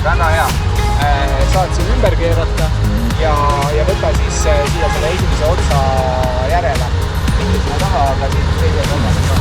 väga hea. Saad siin ümber keerata ja võta siis siia selle esimese otsa järele. Mitte sinna taha, aga siis teise kolmanda ka.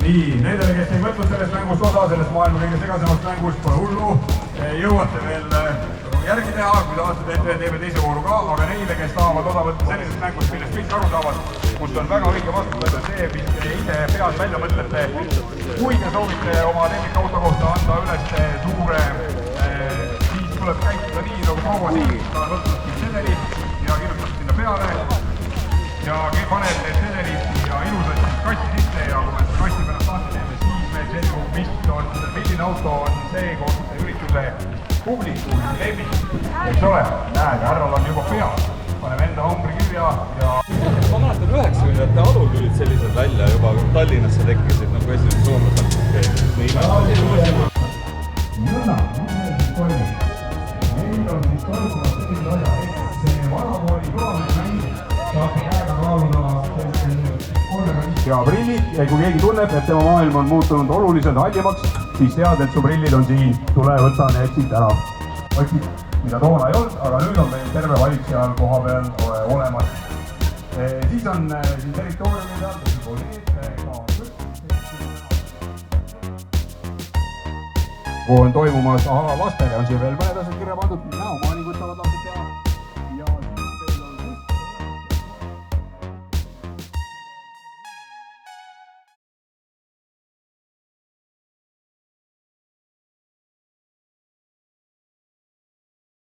Nii, nendele, kes ei võtnud sellest mängust osa, sellest maailma kõige segasemast mängust, pole hullu, jõuate veel järgi teha, kui tahate, et teeme teise vooru ka, aga neile, kes tahavad osa võtta sellisest mängust, millest kõik aru saavad, kust on väga õige vastutada see, mis te ise peas välja mõtlete. Kui te soovite oma lemmikauto kohta anda üles suure, siis tuleb käituda nii, nagu proua siin, ta on võtnud sedeli ja kirjutab sinna peale ja paneb need sedelid ja ilusad kasti sisse ja kui me seda kasti pärast lahti teeme, siis meil selgub, milline auto on see koos ürituse publiku lemmik, eks ole, näed, härral on juba peal, paneme enda numbri kirja ja ma mäletan 90ndate alul tulid sellised välja juba Tallinnasse tekkisid nagu esimesed soomlased. Nõnda, toimub. Meil on siis toimumas selline asja, et see vanakooli kõvamismäng saab käega kaaluda ja prillid ja kui keegi tunneb, et tema maailm on muutunud oluliselt hallimaks, siis tead, et su prillid on siin, tule võta need siit ära. Otsid, mida toona ei olnud, aga nüüd on meil terve valik seal koha peal olemas. Siis on siin territooriumi peal, kui on toimumas lastele, on siin veel mõned asjad kirja pandud, näomaanikud saavad lapsed teha.